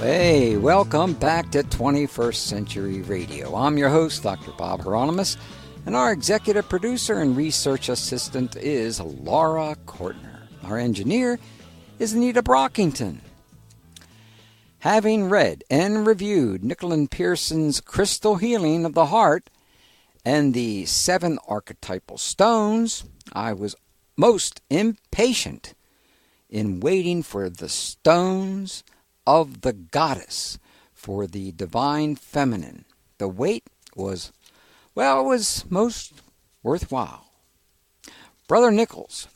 Hey, welcome back to 21st Century Radio. I'm your host, Dr. Bob Hieronimus, and our executive producer and research assistant is Laura Kortner. Our engineer is Anita Brockington. Having read and reviewed Nicholas Pearson's Crystal Healing of the Heart and the 7 archetypal stones, I was most impatient in waiting for the stones of the goddess for the divine feminine. The wait was, it was most worthwhile. Brother Nicholas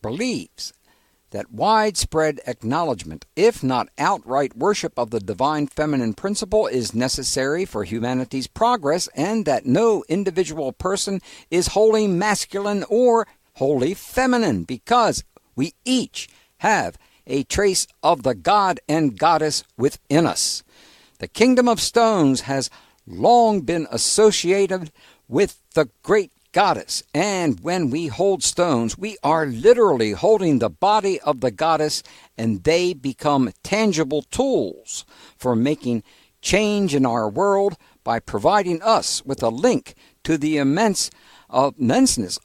believes that widespread acknowledgement, if not outright worship of the divine feminine principle, is necessary for humanity's progress, and that no individual person is wholly masculine or wholly feminine, because we each have a trace of the god and goddess within us. The kingdom of stones has long been associated with the great goddess, and when we hold stones, we are literally holding the body of the goddess, and they become tangible tools for making change in our world by providing us with a link to the immenseness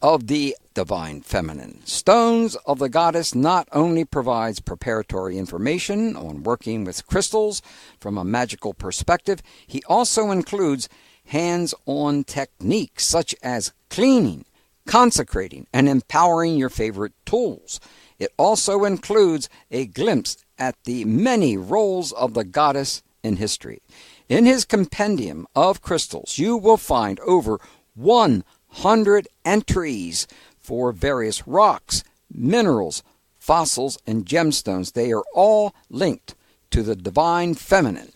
of the divine feminine. Stones of the Goddess not only provides preparatory information on working with crystals from a magical perspective, he also includes hands-on techniques such as cleaning, consecrating, and empowering your favorite tools. It also includes a glimpse at the many roles of the goddess in history. In his Compendium of Crystals, you will find over 100 entries for various rocks, minerals, fossils, and gemstones. They are all linked to the divine feminine.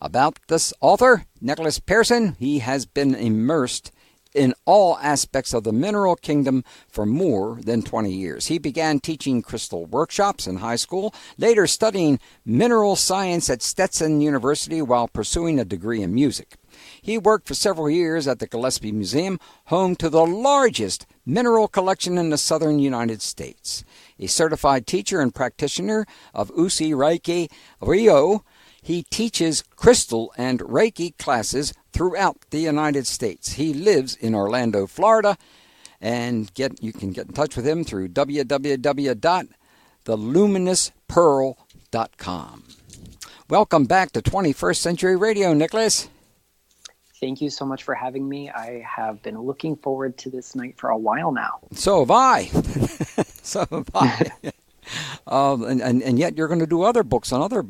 About this author, Nicholas Pearson, he has been immersed in all aspects of the mineral kingdom for more than 20 years. He began teaching crystal workshops in high school, later studying mineral science at Stetson University while pursuing a degree in music. He worked for several years at the Gillespie Museum, home to the largest mineral collection in the southern United States. A certified teacher and practitioner of Usi Reiki Ryo, he teaches crystal and Reiki classes throughout the United States. He lives in Orlando, Florida, and you can get in touch with him through www.theluminouspearl.com. Welcome back to 21st Century Radio, Nicholas. Thank you so much for having me. I have been looking forward to this night for a while now. So have I. So have I. And yet you're going to do other books on other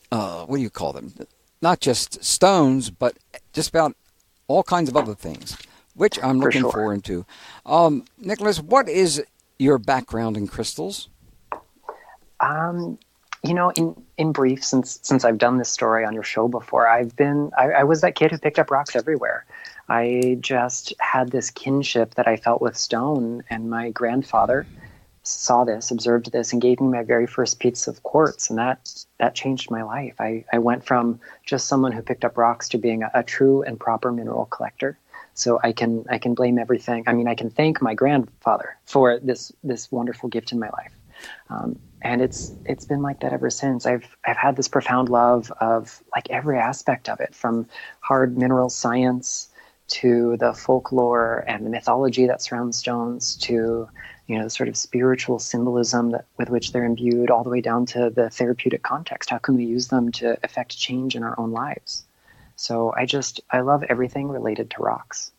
what do you call them? Not just stones, but just about all kinds of other things, which I'm looking forward to. Nicholas, what is your background in crystals? In brief, since I've done this story on your show before, I was that kid who picked up rocks everywhere. I just had this kinship that I felt with stone, and my grandfather saw this, observed this, and gave me my very first piece of quartz, and that changed my life. I went from just someone who picked up rocks to being a true and proper mineral collector. So I can blame everything. I mean, I can thank my grandfather for this wonderful gift in my life. And it's been like that ever since. I've had this profound love of like every aspect of it, from hard mineral science to the folklore and the mythology that surrounds stones, to the sort of spiritual symbolism with which they're imbued, all the way down to the therapeutic context. How can we use them to affect change in our own lives? So I love everything related to rocks.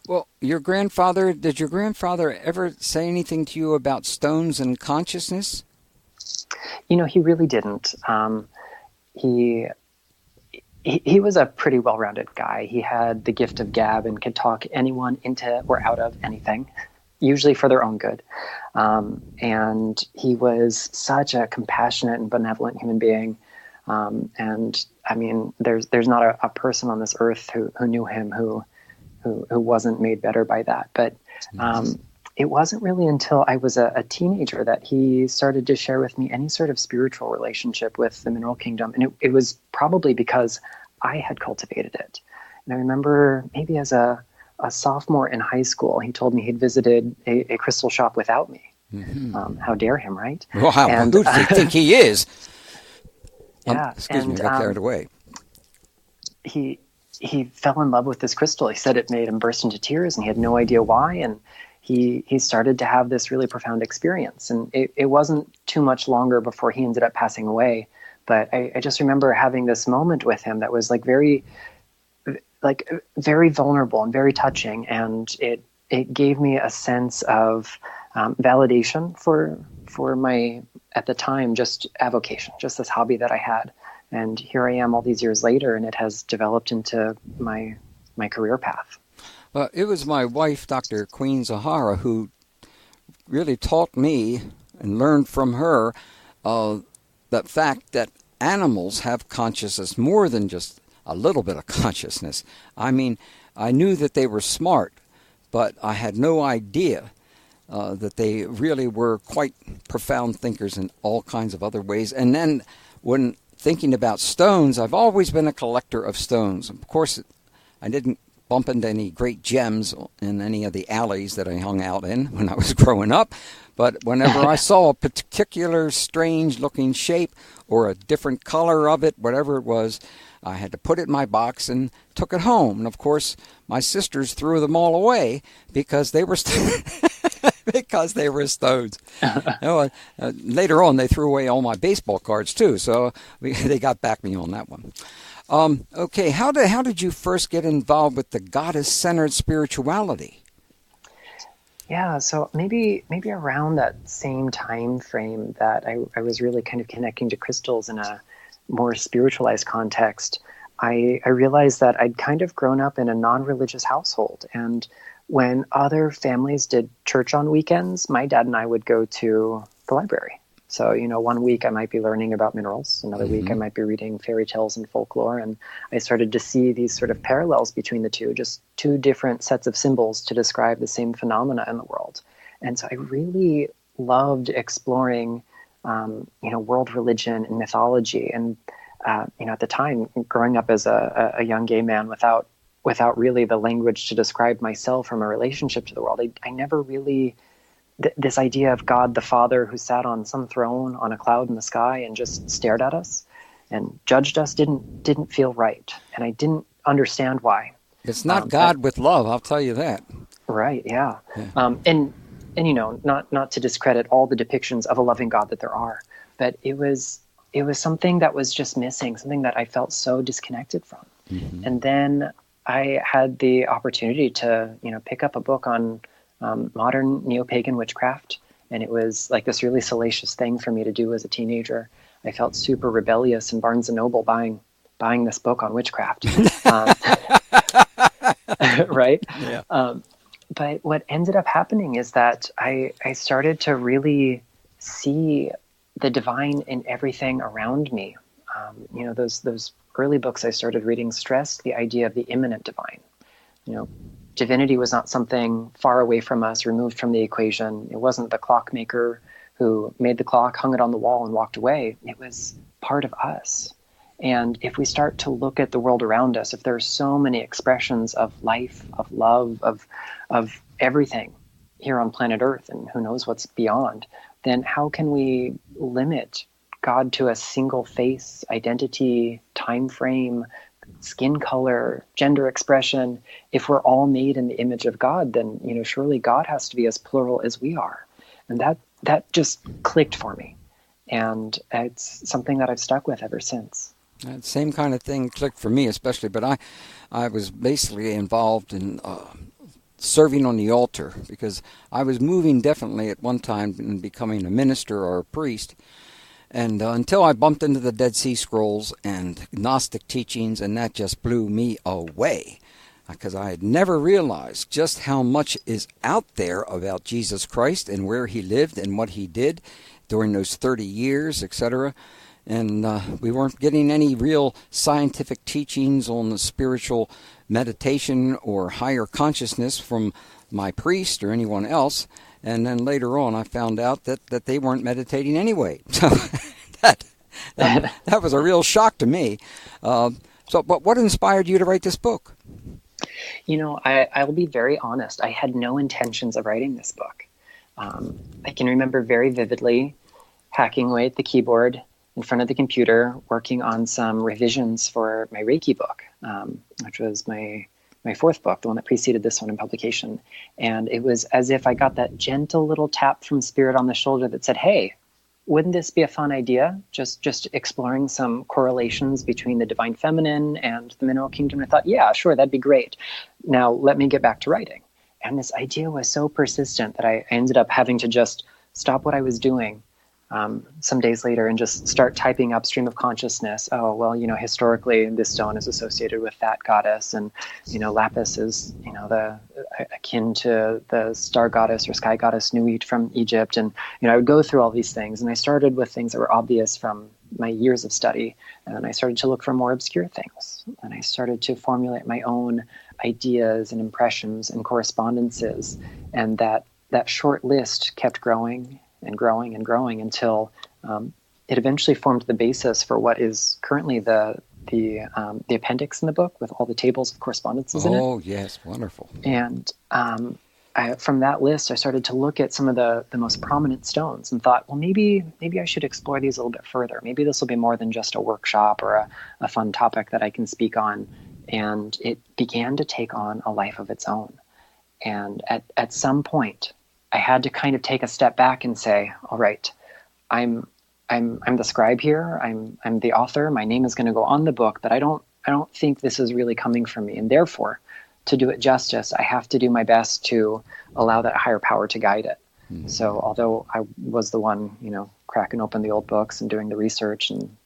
Well, did your grandfather ever say anything to you about stones and consciousness? He really didn't. He was a pretty well-rounded guy. He had the gift of gab and could talk anyone into or out of anything, usually for their own good. And he was such a compassionate and benevolent human being. And I mean, there's not a person on this earth who knew him who wasn't made better by that. But it wasn't really until I was a teenager that he started to share with me any sort of spiritual relationship with the mineral kingdom. And it was probably because I had cultivated it. And I remember maybe as a sophomore in high school, he told me he'd visited a crystal shop without me. How dare him, right? Wow, And, who does he think he is? Yeah, Excuse me, I got carried away. He fell in love with this crystal. He said it made him burst into tears, and he had no idea why. And he started to have this really profound experience. And it wasn't too much longer before he ended up passing away. But I just remember having this moment with him that was very vulnerable and very touching. And it gave me a sense of validation for my, at the time, just avocation, just this hobby that I had. And here I am all these years later, and it has developed into my career path. Well, it was my wife, Dr. Queen Zahara, who really taught me and learned from her the fact that animals have consciousness more than just a little bit of consciousness. I mean, I knew that they were smart, but I had no idea that they really were quite profound thinkers in all kinds of other ways. And then when thinking about stones, I've always been a collector of stones. Of course, I didn't bump into any great gems in any of the alleys that I hung out in when I was growing up. But whenever I saw a particular strange-looking shape or a different color of it, whatever it was, I had to put it in my box and took it home. And, of course, my sisters threw them all away because they were because they were stones. Later on, they threw away all my baseball cards, too. So they got back me on that one. Okay, how did you first get involved with the goddess-centered spirituality? Yeah, so maybe around that same time frame that I was really kind of connecting to crystals in a more spiritualized context, I realized that I'd kind of grown up in a non-religious household. And when other families did church on weekends, my dad and I would go to the library. So, 1 week I might be learning about minerals. Another week I might be reading fairy tales and folklore. And I started to see these sort of parallels between the two, just two different sets of symbols to describe the same phenomena in the world. And so I really loved exploring, world religion and mythology. And, at the time, growing up as a young gay man without really the language to describe myself from a relationship to the world, I never really... This idea of God the Father who sat on some throne on a cloud in the sky and just stared at us and judged us didn't feel right, and I didn't understand why. It's not God with love, I'll tell you that. Right, yeah. And not to discredit all the depictions of a loving God that there are, but it was something that was just missing, something that I felt so disconnected from. Mm-hmm. And then I had the opportunity to pick up a book on modern neo-pagan witchcraft, and it was like this really salacious thing for me to do as a teenager. I felt super rebellious in Barnes & Noble buying this book on witchcraft. Right? Yeah. But what ended up happening is that I started to really see the divine in everything around me. Those early books I started reading stressed the idea of the imminent divine. Divinity was not something far away from us, removed from the equation. It wasn't the clockmaker who made the clock, hung it on the wall, and walked away. It was part of us. And if we start to look at the world around us, if there are so many expressions of life, of love, of everything here on planet Earth, and who knows what's beyond, then how can we limit God to a single face, identity, time frame, skin color, gender expression? If we're all made in the image of God, then surely God has to be as plural as we are. And that just clicked for me, and it's something that I've stuck with ever since. That same kind of thing clicked for me, especially. But I was basically involved in serving on the altar, because I was moving definitely at one time in becoming a minister or a priest. And until I bumped into the Dead Sea Scrolls and Gnostic teachings, and that just blew me away, because I had never realized just how much is out there about Jesus Christ and where he lived and what he did during those 30 years, etc. And we weren't getting any real scientific teachings on the spiritual meditation or higher consciousness from my priest or anyone else. And then later on, I found out that they weren't meditating anyway. So that was a real shock to me. But what inspired you to write this book? I'll be very honest. I had no intentions of writing this book. I can remember very vividly hacking away at the keyboard in front of the computer, working on some revisions for my Reiki book, which was my fourth book, the one that preceded this one in publication. And it was as if I got that gentle little tap from Spirit on the shoulder that said, hey, wouldn't this be a fun idea? Just exploring some correlations between the divine feminine and the mineral kingdom. I thought, yeah, sure, that'd be great. Now let me get back to writing. And this idea was so persistent that I ended up having to just stop what I was doing some days later and just start typing up stream of consciousness. Oh, well, historically this stone is associated with that goddess, and lapis is the akin to the star goddess or sky goddess Nuit from Egypt. And I would go through all these things, and I started with things that were obvious from my years of study, and then I started to look for more obscure things, and I started to formulate my own ideas and impressions and correspondences, and that short list kept growing and growing and growing until it eventually formed the basis for what is currently the appendix in the book with all the tables of correspondences in it. Oh, yes, wonderful. And from that list, I started to look at some of the most prominent stones and thought, well, maybe I should explore these a little bit further. Maybe this will be more than just a workshop or a fun topic that I can speak on. And it began to take on a life of its own. And at some point, I had to kind of take a step back and say, all right, I'm the scribe here. I'm the author. My name is going to go on the book, but I don't think this is really coming from me. And therefore, to do it justice, I have to do my best to allow that higher power to guide it. Mm-hmm. So although I was the one, cracking open the old books and doing the research and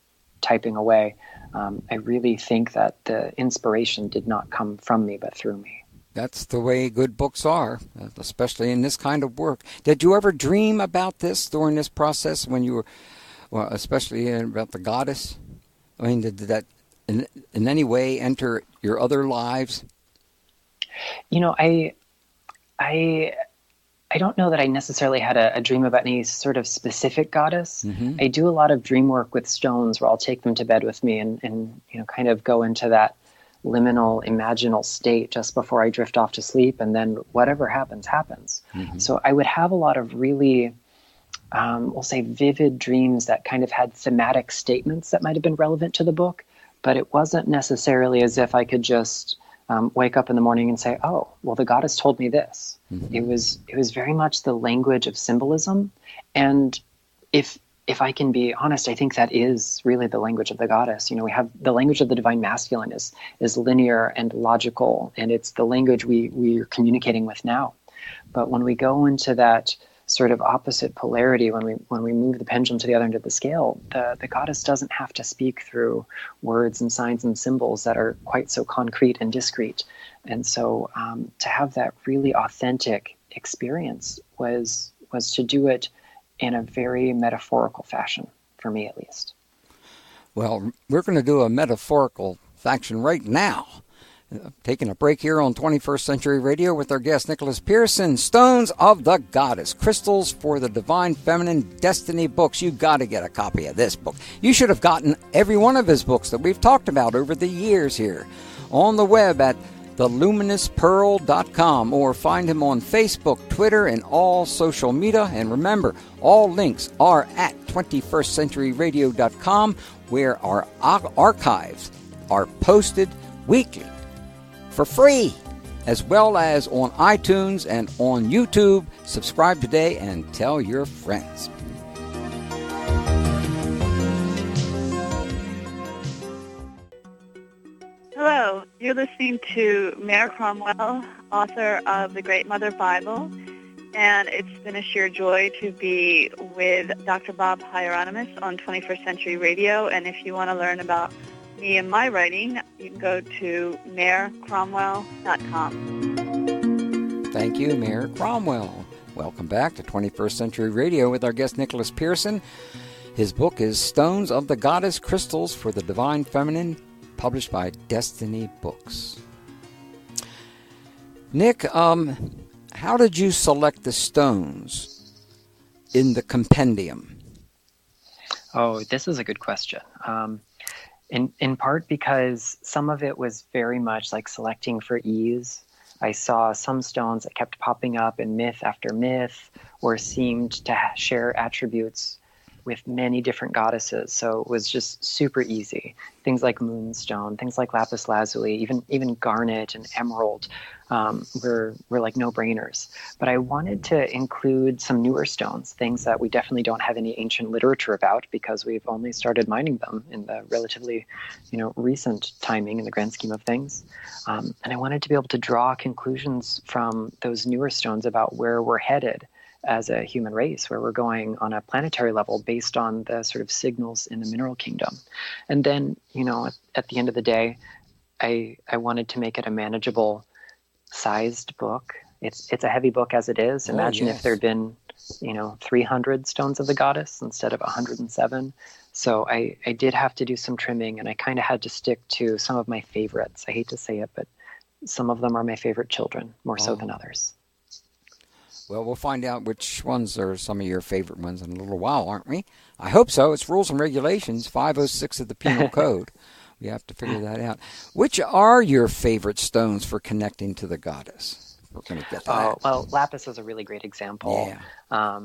typing away, I really think that the inspiration did not come from me, but through me. That's the way good books are, especially in this kind of work. Did you ever dream about this during this process when you were, well, especially about the goddess? I mean, did that in any way enter your other lives? I don't know that I necessarily had a dream about any sort of specific goddess. Mm-hmm. I do a lot of dream work with stones where I'll take them to bed with me and kind of go into that liminal, imaginal state just before I drift off to sleep, and then whatever happens, happens. Mm-hmm. So I would have a lot of really, we'll say, vivid dreams that kind of had thematic statements that might have been relevant to the book, but it wasn't necessarily as if I could just wake up in the morning and say, oh, well, the goddess told me this. Mm-hmm. It was very much the language of symbolism. And if I can be honest, I think that is really the language of the goddess. We have the language of the divine masculine is linear and logical, and it's the language we're communicating with now. But when we go into that sort of opposite polarity, when we move the pendulum to the other end of the scale, the goddess doesn't have to speak through words and signs and symbols that are quite so concrete and discrete. And so to have that really authentic experience was to do it in a very metaphorical fashion, for me at least. Well, we're going to do a metaphorical faction right now. Taking a break here on 21st Century Radio with our guest, Nicholas Pearson. Stones of the Goddess, Crystals for the Divine Feminine Destiny books. You got to get a copy of this book. You should have gotten every one of his books that we've talked about over the years here on the web at theluminous.pearl.com, or find him on Facebook, Twitter, and all social media. And remember, all links are at 21stcenturyradio.com, where our archives are posted weekly for free, as well as on iTunes and on YouTube. Subscribe today and tell your friends. Hello, you're listening to Mare Cromwell, author of The Great Mother Bible, and it's been a sheer joy to be with Dr. Bob Hieronimus on 21st Century Radio. And if you want to learn about me and my writing, you can go to marecromwell.com. Thank you, Mayor Cromwell. Welcome back to 21st Century Radio with our guest, Nicholas Pearson. His book is Stones of the Goddess, Crystals for the Divine Feminine, published by Destiny Books. Nick, how did you select the stones in the compendium? Oh, this is a good question. In part because some of it was very much like selecting for ease. I saw some stones that kept popping up in myth after myth, or seemed to share attributes with many different goddesses. So it was just super easy. Things like moonstone, things like lapis lazuli, even garnet and emerald were like no-brainers. But I wanted to include some newer stones, things that we definitely don't have any ancient literature about because we've only started mining them in the relatively, recent timing in the grand scheme of things. And I wanted to be able to draw conclusions from those newer stones about where we're headed as a human race, where we're going on a planetary level based on the sort of signals in the mineral kingdom. And then, at the end of the day, I wanted to make it a manageable sized book. It's a heavy book as it is. Imagine if there'd been, 300 stones of the goddess instead of 107. So I did have to do some trimming, and I kind of had to stick to some of my favorites. I hate to say it, but some of them are my favorite children, more so than others. Well, we'll find out which ones are some of your favorite ones in a little while, aren't we? I hope so. It's Rules and Regulations, 506 of the Penal Code. We have to figure that out. Which are your favorite stones for connecting to the goddess? We're going to get to that. Well, lapis is a really great example. Yeah.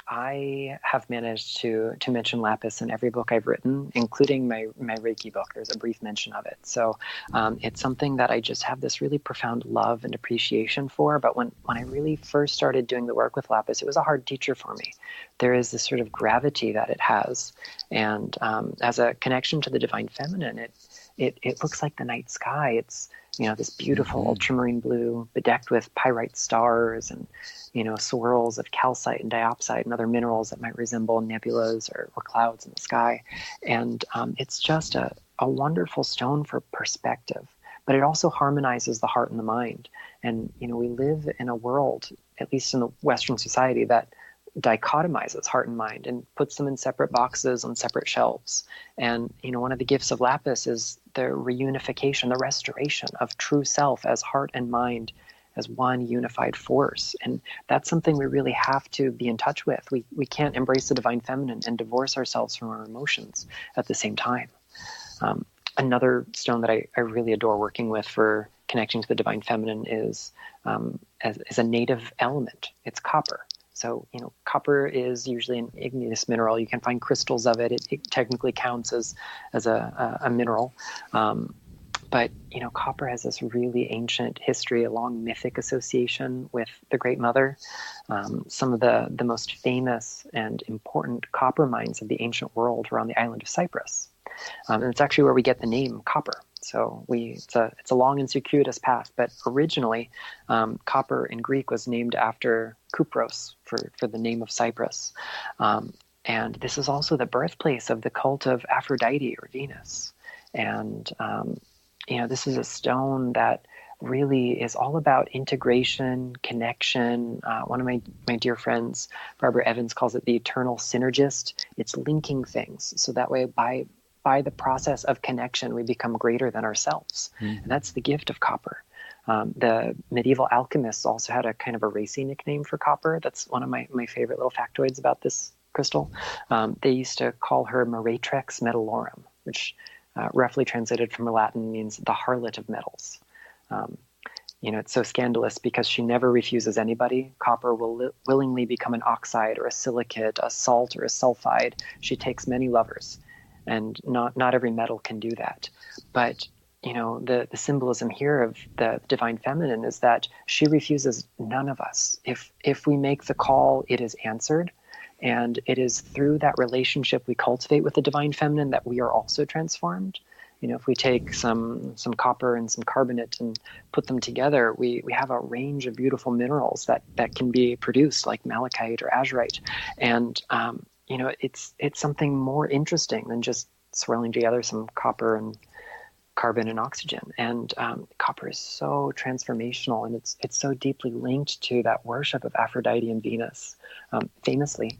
I have managed to mention lapis in every book I've written, including my Reiki book. There's a brief mention of it. So it's something that I just have this really profound love and appreciation for. But when I really first started doing the work with lapis, it was a hard teacher for me. There is this sort of gravity that it has. And as a connection to the divine feminine, it looks like the night sky. It's, this beautiful ultramarine blue bedecked with pyrite stars and, swirls of calcite and diopside and other minerals that might resemble nebulas or clouds in the sky. And it's just a wonderful stone for perspective, but it also harmonizes the heart and the mind. And, we live in a world, at least in the Western society, that dichotomizes heart and mind and puts them in separate boxes on separate shelves. And, one of the gifts of lapis is the reunification, the restoration of true self as heart and mind as one unified force. And that's something we really have to be in touch with. We can't embrace the divine feminine and divorce ourselves from our emotions at the same time. Another stone that I really adore working with for connecting to the divine feminine is a native element. It's copper. So, copper is usually an igneous mineral. You can find crystals of it. It technically counts as a mineral. But, copper has this really ancient history, a long mythic association with the Great Mother. Some of the most famous and important copper mines of the ancient world were on the island of Cyprus. And it's actually where we get the name copper. So it's a long and circuitous path, but originally copper in Greek was named after Kupros for the name of Cyprus. And this is also the birthplace of the cult of Aphrodite or Venus. And, this is a stone that really is all about integration, connection. One of my dear friends, Barbara Evans, calls it the eternal synergist. It's linking things. So that way, by the process of connection, we become greater than ourselves. And that's the gift of copper. The medieval alchemists also had a kind of a racy nickname for copper. That's one of my favorite little factoids about this crystal. They used to call her Meretrix Metallorum, which roughly translated from Latin means the harlot of metals. It's so scandalous because she never refuses anybody. Copper will willingly become an oxide or a silicate, a salt or a sulfide. She takes many lovers, and not every metal can do that. But the symbolism here of the divine feminine is that she refuses none of us. If we make the call, it is answered. And it is through that relationship we cultivate with the divine feminine that we are also transformed. If we take some copper and some carbonate and put them together, we have a range of beautiful minerals that can be produced, like malachite or azurite. And it's something more interesting than just swirling together some copper and carbon and oxygen. And copper is so transformational, and it's so deeply linked to that worship of Aphrodite and Venus. Famously,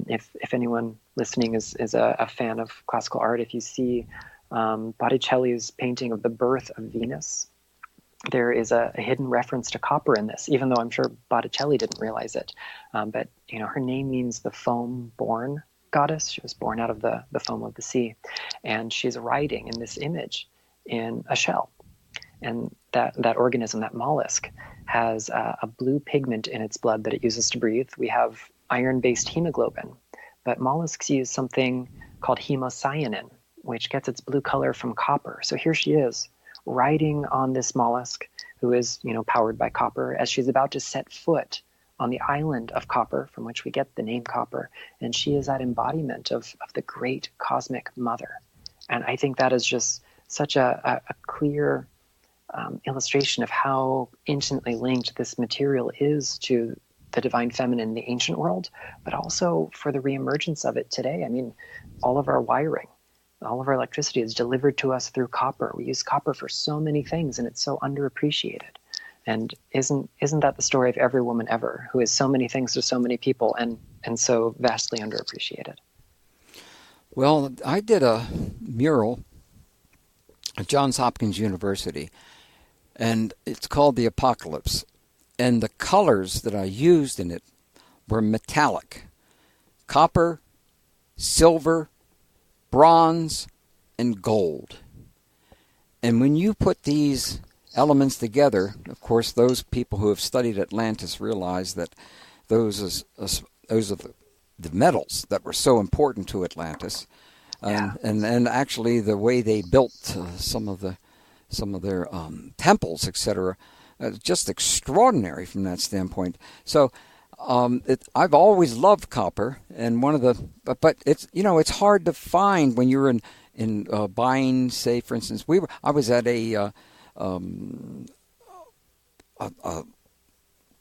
if anyone listening is a fan of classical art, if you see Botticelli's painting of the birth of Venus, there is a hidden reference to copper in this, even though I'm sure Botticelli didn't realize it. But her name means the foam-born goddess. She was born out of the foam of the sea, and she's riding in this image in a shell. And that organism, that mollusk, has a blue pigment in its blood that it uses to breathe. We have iron-based hemoglobin, but mollusks use something called hemocyanin, which gets its blue color from copper. So here she is, riding on this mollusk, who is, powered by copper, as she's about to set foot on the island of copper, from which we get the name copper. And she is that embodiment of the great cosmic mother. And I think that is just such a clear illustration of how intimately linked this material is to the divine feminine in the ancient world, but also for the reemergence of it today. I mean, all of our wiring, all of our electricity is delivered to us through copper. We use copper for so many things, and it's so underappreciated. And isn't that the story of every woman ever, who is so many things to so many people and so vastly underappreciated? Well, I did a mural at Johns Hopkins University, and it's called The Apocalypse. And the colors that I used in it were metallic: copper, silver, bronze, and gold. And when you put these elements together, of course, those people who have studied Atlantis realize that those are the metals that were so important to Atlantis. And actually the way they built some of their temples, etc., just extraordinary from that standpoint. So I've always loved copper, and but it's hard to find when you're in buying. Say, for instance, I was at a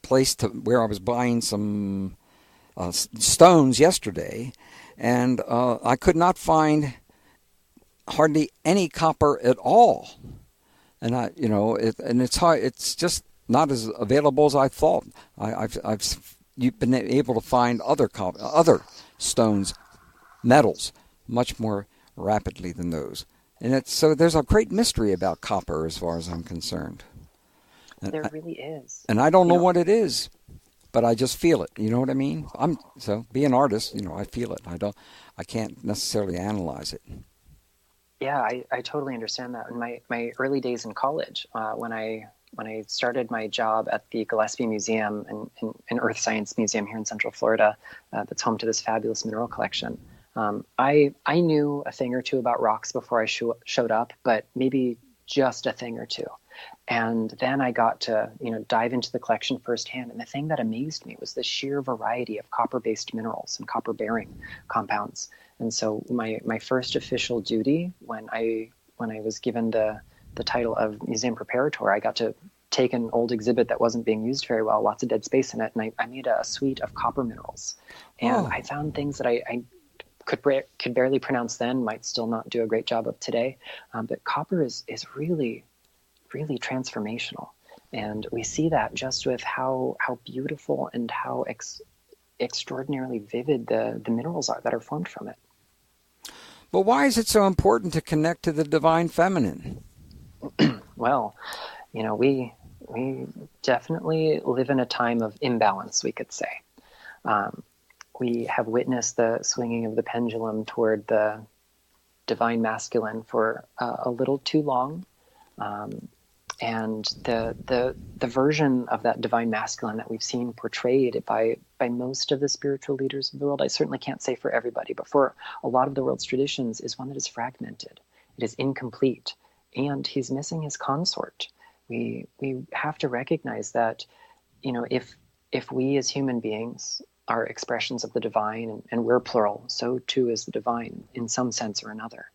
place where I was buying some stones yesterday, and I could not find hardly any copper at all. And it's hard. It's just not as available as I thought. You've been able to find other stones, metals, much more rapidly than those. And so there's a great mystery about copper as far as I'm concerned. There really is. And I don't know what it is, but I just feel it. You know what I mean? Be an artist, I feel it. I can't necessarily analyze it. Yeah, I totally understand that. In my early days in college, when I started my job at the Gillespie Museum, an Earth Science Museum here in Central Florida, that's home to this fabulous mineral collection, I knew a thing or two about rocks before I showed up, but maybe just a thing or two. And then I got to dive into the collection firsthand. And the thing that amazed me was the sheer variety of copper-based minerals and copper-bearing compounds. And so my first official duty when I was given the title of museum preparator, I got to take an old exhibit that wasn't being used very well, lots of dead space in it, and I made a suite of copper minerals. And I found things that I could barely pronounce then, might still not do a great job of today. But copper is really, really transformational. And we see that just with how beautiful and how extraordinarily vivid the minerals are that are formed from it. But why is it so important to connect to the divine feminine? Well, we definitely live in a time of imbalance, we could say. We have witnessed the swinging of the pendulum toward the divine masculine for a little too long. And the version of that divine masculine that we've seen portrayed by most of the spiritual leaders of the world, I certainly can't say for everybody, but for a lot of the world's traditions, is one that is fragmented. It is incomplete, and he's missing his consort. We have to recognize that, if we as human beings are expressions of the divine, and we're plural, so too is the divine in some sense or another.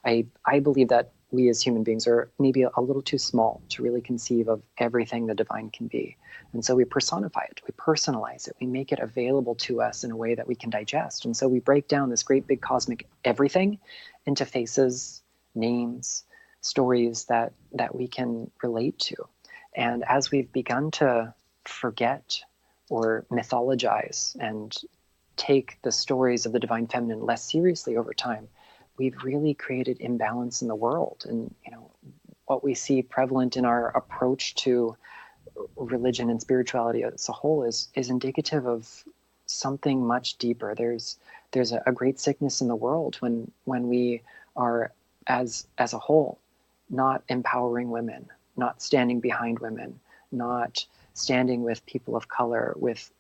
I believe that we as human beings are maybe a little too small to really conceive of everything the divine can be. And so we personify it, we personalize it, we make it available to us in a way that we can digest. And so we break down this great big cosmic everything into faces, names, stories that we can relate to. And as we've begun to forget or mythologize and take the stories of the divine feminine less seriously over time, we've really created imbalance in the world. And what we see prevalent in our approach to religion and spirituality as a whole is indicative of something much deeper. There's a great sickness in the world when we are as a whole not empowering women, not standing behind women, not standing with people of color, with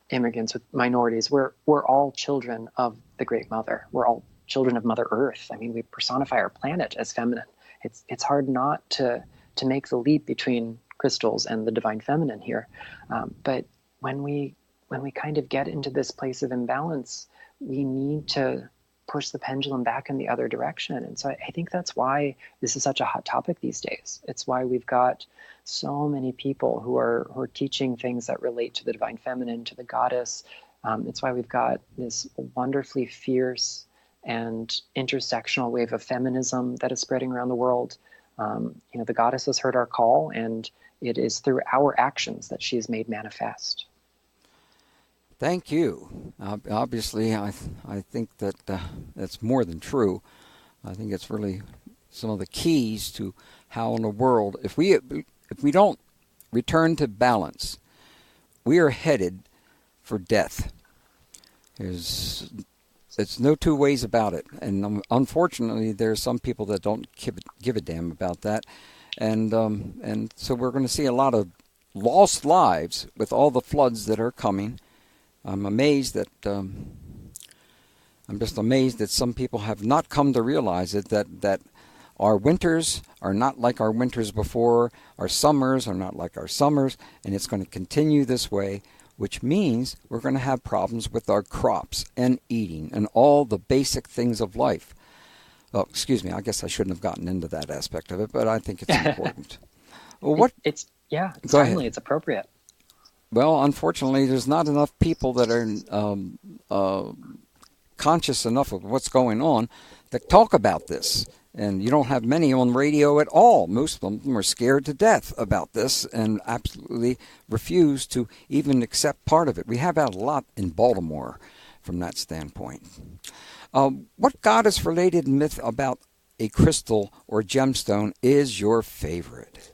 immigrants, with minorities. We're all children of the Great Mother. We're all children of Mother Earth. I mean, we personify our planet as feminine. It's hard not to make the leap between crystals and the divine feminine here. But when we kind of get into this place of imbalance, we need to push the pendulum back in the other direction. And so I think that's why this is such a hot topic these days. It's why we've got so many people who are teaching things that relate to the divine feminine, to the goddess. It's why we've got this wonderfully fierce and intersectional wave of feminism that is spreading around the world. The goddess has heard our call, and it is through our actions that she is made manifest. Thank you. Obviously, I think that that's more than true. I think it's really some of the keys to how in the world, if we don't return to balance, we are headed for death. It's no two ways about it. And unfortunately, there are some people that don't give a damn about that. And so we're going to see a lot of lost lives with all the floods that are coming. I'm just amazed that some people have not come to realize it, that our winters are not like our winters before, our summers are not like our summers, and it's going to continue this way, which means we're going to have problems with our crops and eating and all the basic things of life. Well, excuse me, I guess I shouldn't have gotten into that aspect of it, but I think it's important. Well, it's timely, it's appropriate. Well, unfortunately, there's not enough people that are conscious enough of what's going on that talk about this. And you don't have many on radio at all. Most of them are scared to death about this and absolutely refuse to even accept part of it. We have had a lot in Baltimore from that standpoint. What goddess-related myth about a crystal or gemstone is your favorite?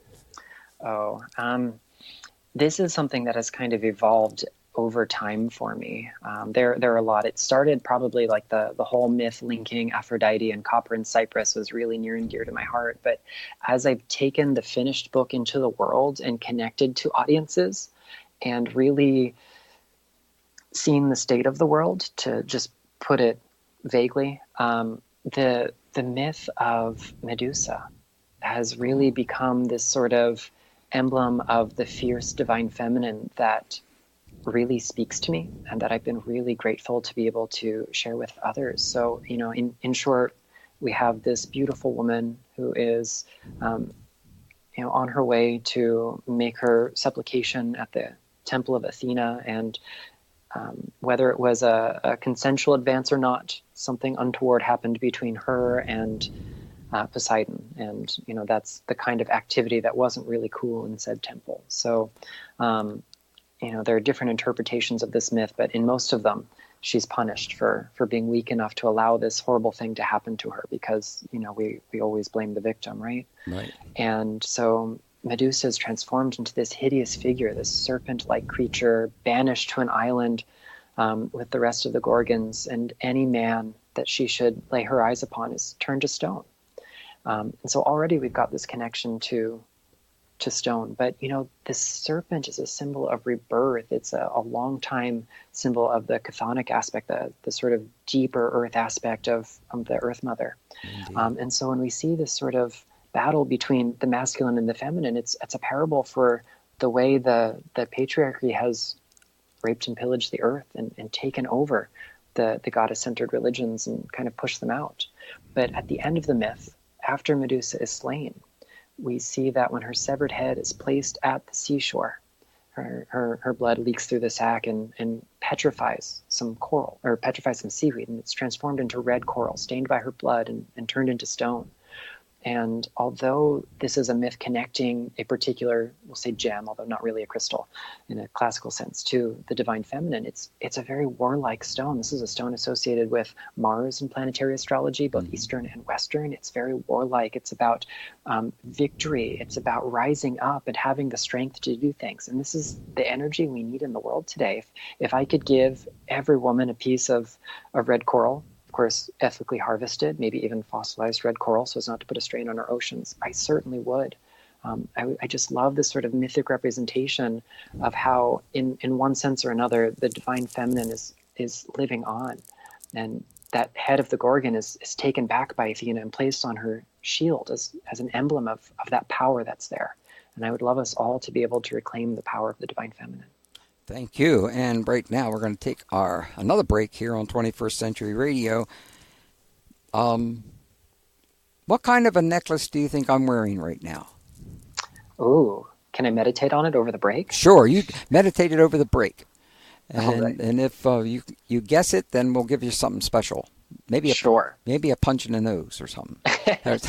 This is something that has kind of evolved over time for me. There are a lot. It started probably like the whole myth linking Aphrodite and copper and cypress was really near and dear to my heart. But as I've taken the finished book into the world and connected to audiences and really seen the state of the world, to just put it vaguely, the myth of Medusa has really become this sort of emblem of the fierce divine feminine that really speaks to me and that I've been really grateful to be able to share with others. So, in short, we have this beautiful woman who is, on her way to make her supplication at the Temple of Athena, and whether it was a consensual advance or not, something untoward happened between her and Poseidon, and that's the kind of activity that wasn't really cool in said temple. So there are different interpretations of this myth, but in most of them she's punished for being weak enough to allow this horrible thing to happen to her, because we always blame the victim, right? And so Medusa is transformed into this hideous figure, this serpent-like creature, banished to an island with the rest of the Gorgons, and any man that she should lay her eyes upon is turned to stone. And so already we've got this connection to stone. But, this serpent is a symbol of rebirth. It's a long time symbol of the chthonic aspect, the sort of deeper earth aspect of the Earth Mother. And so when we see this sort of battle between the masculine and the feminine, it's a parable for the way the patriarchy has raped and pillaged the earth and taken over the goddess-centered religions and kind of pushed them out. But at the end of the myth, after Medusa is slain, we see that when her severed head is placed at the seashore, her blood leaks through the sack and petrifies some coral, or petrifies some seaweed, and it's transformed into red coral, stained by her blood and turned into stone. And although this is a myth connecting a particular, we'll say gem, although not really a crystal in a classical sense, to the divine feminine, it's a very warlike stone. This is a stone associated with Mars in planetary astrology, both Eastern and Western. It's very warlike. It's about victory. It's about rising up and having the strength to do things. And this is the energy we need in the world today. If I could give every woman a piece of red coral, of course, ethically harvested, maybe even fossilized red coral so as not to put a strain on our oceans, I certainly would. I just love this sort of mythic representation of how, in one sense or another, the divine feminine is living on, and that head of the Gorgon is taken back by Athena and placed on her shield as an emblem of that power that's there. And I would love us all to be able to reclaim the power of the divine feminine. Thank you. And right now we're going to take another break here on 21st Century Radio. What kind of a necklace do you think I'm wearing right now? Oh, can I meditate on it over the break? Sure, you meditate it over the break. All right. And if you guess it, then we'll give you something special. Maybe a punch in the nose or something.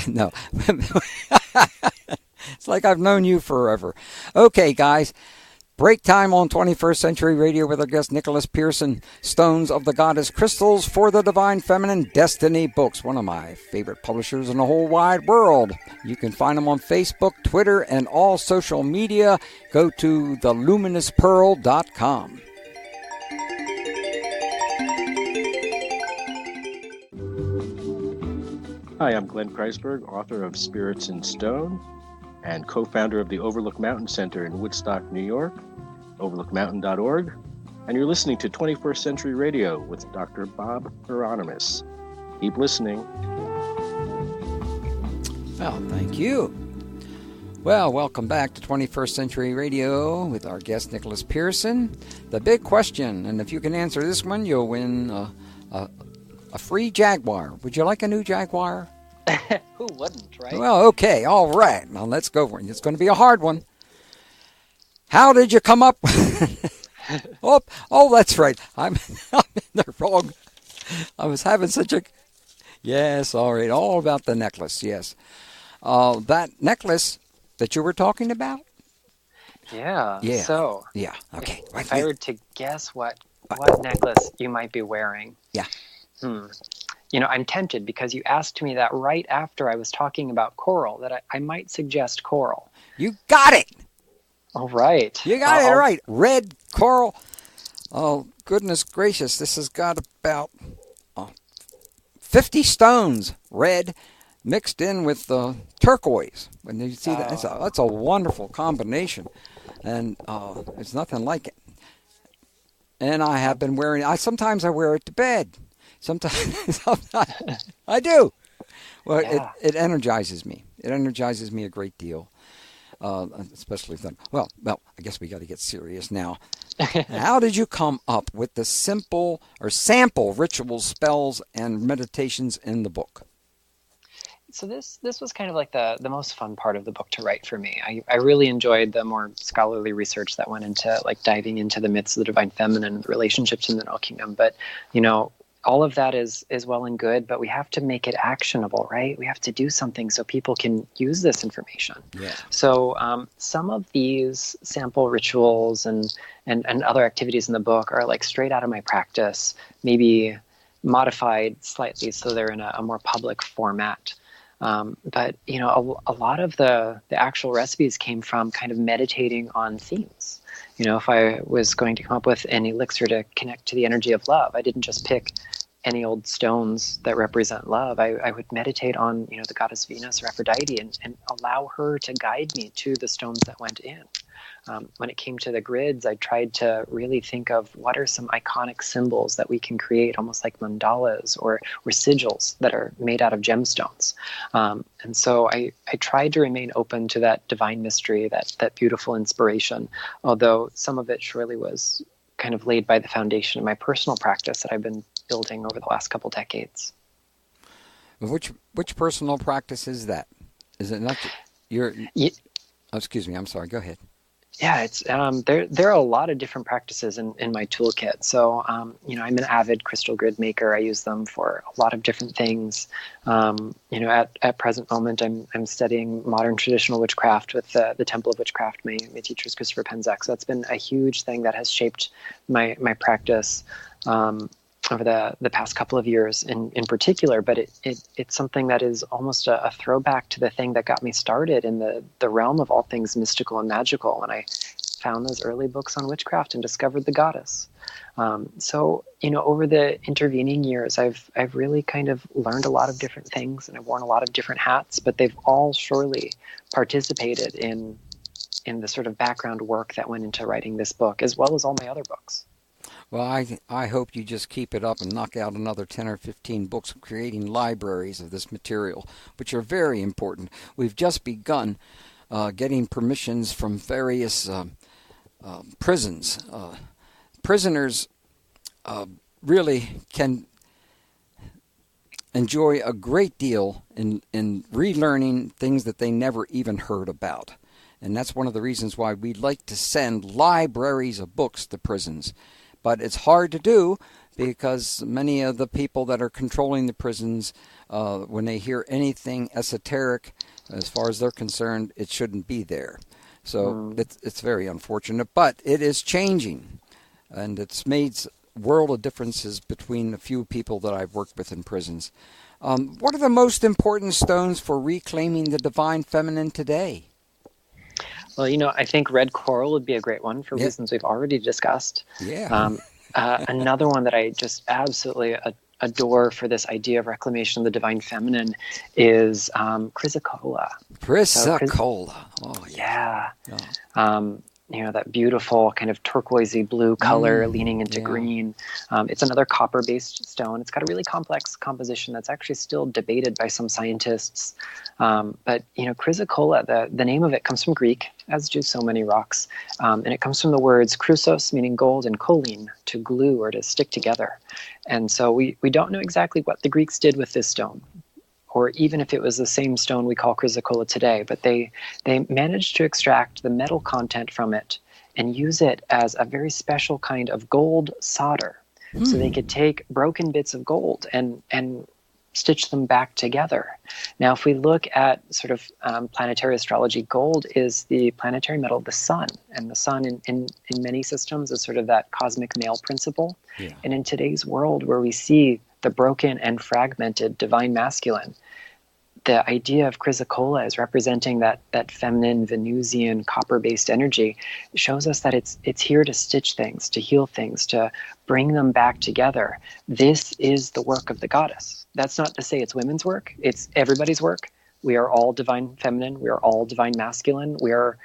No. It's like I've known you forever. Okay, guys. Break time on 21st Century Radio with our guest Nicholas Pearson. Stones of the Goddess Crystals for the Divine Feminine, Destiny Books, one of my favorite publishers in the whole wide world. You can find them on Facebook, Twitter, and all social media. Go to theluminouspearl.com. Hi, I'm Glenn Kreisberg, author of Spirits in Stone and co-founder of the Overlook Mountain Center in Woodstock, New York, overlookmountain.org, and you're listening to 21st Century Radio with Dr. Bob Hieronimus. Keep listening. Well, thank you. Well, welcome back to 21st Century Radio with our guest Nicholas Pearson. The big question, and if you can answer this one, you'll win a free Jaguar. Would you like a new Jaguar? Who wouldn't, right? Well, okay, all right. Now let's go for it. It's going to be a hard one. How did you come up? oh, that's right. I'm in the wrong. I was having such a. Yes, all right. All about the necklace. Yes, that necklace that you were talking about. Yeah. Yeah. So. Yeah. Okay. If I were to guess what necklace you might be wearing. Yeah. I'm tempted because you asked me that right after I was talking about coral, that I might suggest coral. You got it. All right. You got it right. Red coral. Oh, goodness gracious. This has got about 50 stones, red, mixed in with turquoise. When you see that, that's a wonderful combination. And it's nothing like it. And I have been wearing it. Sometimes I wear it to bed. Sometimes I do. Well, yeah. it energizes me. It energizes me a great deal, especially then. Well, I guess we got to get serious now. How did you come up with the sample rituals, spells, and meditations in the book? So this was kind of like the most fun part of the book to write for me. I really enjoyed the more scholarly research that went into like diving into the myths of the divine feminine, the relationships in the Middle Kingdom. But all of that is well and good, but we have to make it actionable, right? We have to do something so people can use this information. Yeah. So some of these sample rituals and other activities in the book are like straight out of my practice, maybe modified slightly so they're in a more public format. But a lot of the actual recipes came from kind of meditating on themes. If I was going to come up with an elixir to connect to the energy of love, I didn't just pick any old stones that represent love. I would meditate on, the goddess Venus or Aphrodite and allow her to guide me to the stones that went in. When it came to the grids, I tried to really think of what are some iconic symbols that we can create, almost like mandalas or sigils that are made out of gemstones. And so I tried to remain open to that divine mystery, that beautiful inspiration, although some of it surely was kind of laid by the foundation of my personal practice that I've been building over the last couple decades. Which personal practice is that? Is it not your? Yeah. Oh, excuse me. I'm sorry. Go ahead. Yeah, it's there are a lot of different practices in my toolkit. So I'm an avid crystal grid maker. I use them for a lot of different things. At present moment, I'm studying modern traditional witchcraft with the Temple of Witchcraft. My teacher is Christopher Penzak. So that's been a huge thing that has shaped my practice over the past couple of years in particular, but it's something that is almost a throwback to the thing that got me started in the realm of all things mystical and magical when I found those early books on witchcraft and discovered the goddess. So, over the intervening years, I've really kind of learned a lot of different things, and I've worn a lot of different hats, but they've all surely participated in the sort of background work that went into writing this book, as well as all my other books. Well, I hope you just keep it up and knock out another 10 or 15 books, creating libraries of this material, which are very important. We've just begun getting permissions from various prisons. Prisoners really can enjoy a great deal in relearning things that they never even heard about. And that's one of the reasons why we'd like to send libraries of books to prisons. But it's hard to do because many of the people that are controlling the prisons, when they hear anything esoteric, as far as they're concerned, it shouldn't be there. So it's very unfortunate, but it is changing. And it's made a world of differences between a few people that I've worked with in prisons. What are the most important stones for reclaiming the divine feminine today? Well, I think red coral would be a great one for reasons we've already discussed. Yeah. Another one that I just absolutely adore for this idea of reclamation of the divine feminine is Chrysocolla. Chrysocolla. Oh, yeah. That beautiful kind of turquoisey blue color leaning into green. It's another copper-based stone. It's got a really complex composition that's actually still debated by some scientists. But Chrysocolla, the name of it comes from Greek, as do so many rocks. And it comes from the words chrysos, meaning gold, and choline, to glue or to stick together. And so we don't know exactly what the Greeks did with this stone, or even if it was the same stone we call chrysocolla today, but they managed to extract the metal content from it and use it as a very special kind of gold solder. So they could take broken bits of gold and stitch them back together. Now, if we look at sort of planetary astrology, gold is the planetary metal of the sun, and the sun in many systems is sort of that cosmic male principle. Yeah. And in today's world, where we see the broken and fragmented divine masculine, the idea of Chrysocolla as representing that feminine Venusian copper-based energy shows us that it's here to stitch things, to heal things, to bring them back together. This is the work of the goddess. That's not to say it's women's work. It's everybody's work. We are all divine feminine. We are all divine masculine. We are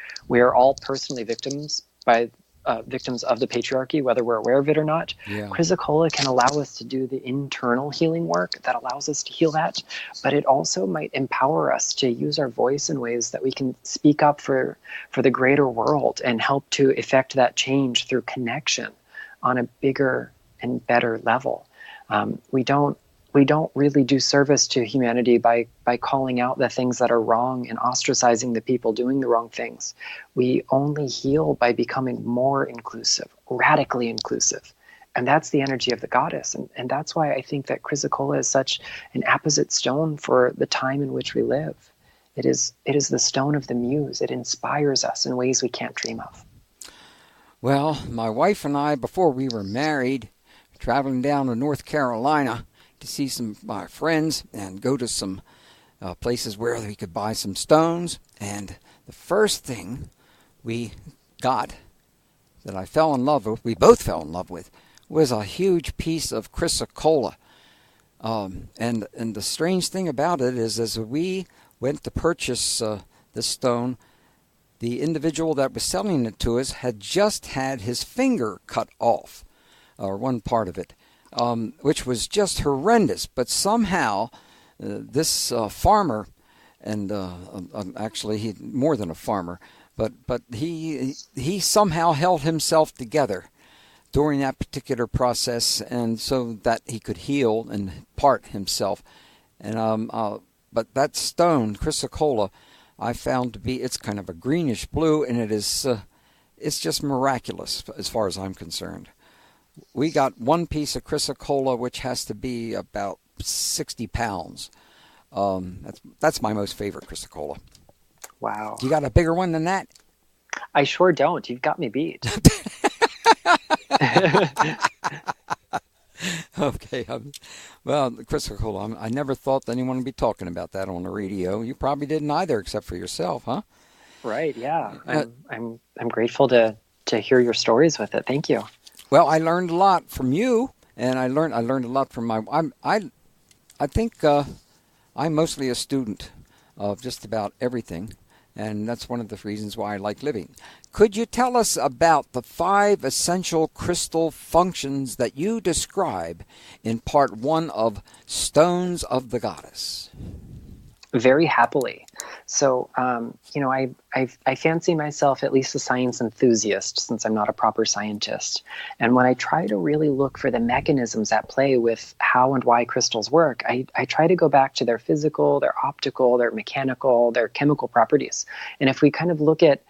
all personally victims of the patriarchy, whether we're aware of it or not. Yeah. Chrysocolla can allow us to do the internal healing work that allows us to heal that, but it also might empower us to use our voice in ways that we can speak up for the greater world and help to effect that change through connection on a bigger and better level. We don't really do service to humanity by calling out the things that are wrong and ostracizing the people doing the wrong things. We only heal by becoming more inclusive, radically inclusive. And that's the energy of the goddess. And that's why I think that Chrysocolla is such an apposite stone for the time in which we live. It is the stone of the muse. It inspires us in ways we can't dream of. Well, my wife and I, before we were married, traveling down to North Carolina to see some of my friends and go to some places where we could buy some stones. And the first thing we got that I fell in love with, we both fell in love with, was a huge piece of Chrysocolla. And the strange thing about it is, as we went to purchase this stone, the individual that was selling it to us had just had his finger cut off, or one part of it. Which was just horrendous, but somehow this farmer, and actually he more than a farmer, but he somehow held himself together during that particular process, and so that he could heal and part himself. And but that stone, Chrysocolla, I found to be, it's kind of a greenish blue, and it's just miraculous as far as I'm concerned. We got one piece of Chrysocolla, which has to be about 60 pounds. That's my most favorite Chrysocolla. Wow. You got a bigger one than that? I sure don't. You've got me beat. Okay. Well, Chrysocolla, I never thought that anyone would be talking about that on the radio. You probably didn't either, except for yourself, huh? Right. Yeah. I'm grateful to to hear your stories with it. Thank you. Well, I learned a lot from you, and I learned a lot from I think I'm mostly a student of just about everything, and that's one of the reasons why I like living. Could you tell us about the 5 essential crystal functions that you describe in part 1 of Stones of the Goddess? Very happily. So, I fancy myself at least a science enthusiast, since I'm not a proper scientist. And when I try to really look for the mechanisms at play with how and why crystals work, I try to go back to their physical, their optical, their mechanical, their chemical properties. And if we kind of look at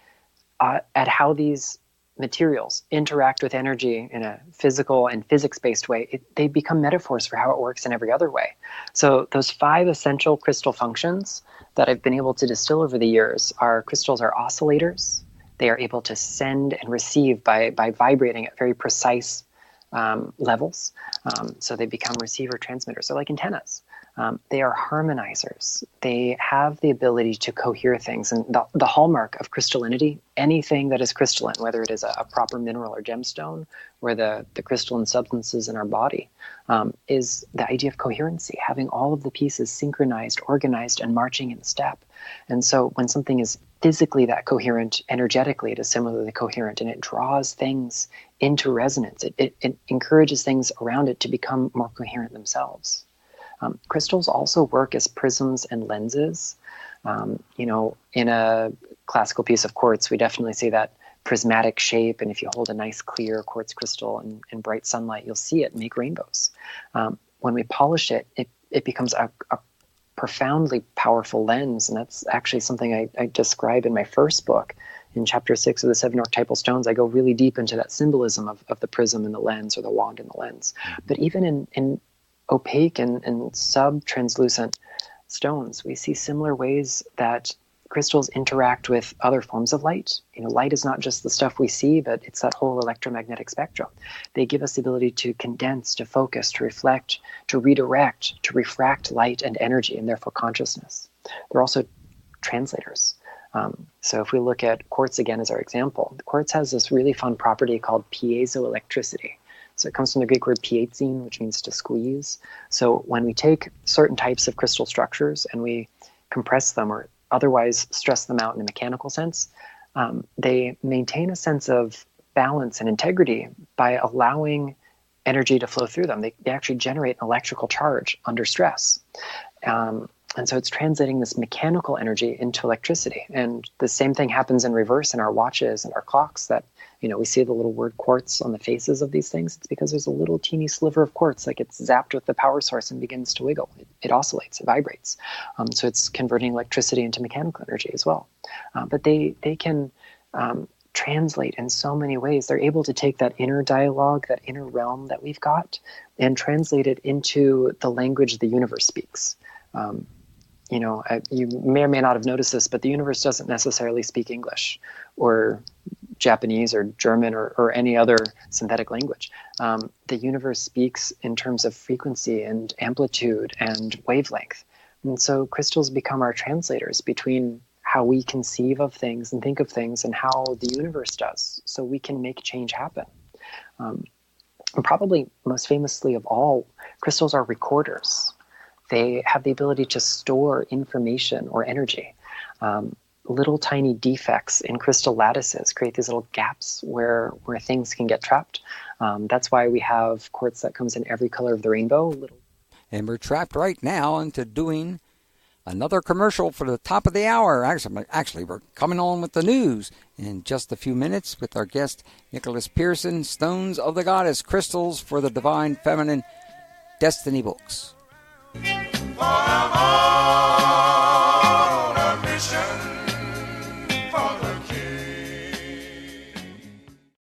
how these materials interact with energy in a physical and physics-based way, they become metaphors for how it works in every other way. So those 5 essential crystal functions that I've been able to distill over the years are: crystals are oscillators. They are able to send and receive by vibrating at very precise levels. So they become receiver transmitters. So like antennas. They are harmonizers. They have the ability to cohere things. And the hallmark of crystallinity, anything that is crystalline, whether it is a proper mineral or gemstone, or the crystalline substances in our body, is the idea of coherency, having all of the pieces synchronized, organized, and marching in step. And so when something is physically that coherent, energetically it is similarly coherent, and it draws things into resonance. It encourages things around it to become more coherent themselves. Crystals also work as prisms and lenses. In a classical piece of quartz, we definitely see that prismatic shape, and if you hold a nice clear quartz crystal in bright sunlight, you'll see it make rainbows. When we polish it, it becomes a profoundly powerful lens, and that's actually something I describe in my first book. In chapter 6 of the 7 archetypal stones, I go really deep into that symbolism of the prism and the lens, or the wand and the lens. But even in opaque and sub-translucent stones, we see similar ways that crystals interact with other forms of light. Light is not just the stuff we see, but it's that whole electromagnetic spectrum. They give us the ability to condense, to focus, to reflect, to redirect, to refract light and energy, and therefore consciousness. They're also translators. So if we look at quartz again as our example, quartz has this really fun property called piezo electricity. So it comes from the Greek word piezin, which means to squeeze. So when we take certain types of crystal structures and we compress them or otherwise stress them out in a mechanical sense, they maintain a sense of balance and integrity by allowing energy to flow through them. They actually generate an electrical charge under stress. And so it's translating this mechanical energy into electricity. And the same thing happens in reverse in our watches and our clocks, that we see the little word quartz on the faces of these things. It's because there's a little teeny sliver of quartz, like it's zapped with the power source and begins to wiggle. It oscillates, it vibrates. So it's converting electricity into mechanical energy as well. But they can translate in so many ways. They're able to take that inner dialogue, that inner realm that we've got, and translate it into the language the universe speaks. You may or may not have noticed this, but the universe doesn't necessarily speak English or Japanese or German or any other synthetic language. The universe speaks in terms of frequency and amplitude and wavelength. And so crystals become our translators between how we conceive of things and think of things and how the universe does, so we can make change happen. And probably most famously of all, crystals are recorders. They have the ability to store information or energy. Little tiny defects in crystal lattices create these little gaps where things can get trapped. That's why we have quartz that comes in every color of the rainbow. And we're trapped right now into doing another commercial for the top of the hour. Actually, we're coming on with the news in just a few minutes with our guest, Nicholas Pearson, Stones of the Goddess, Crystals for the Divine Feminine, Destiny Books.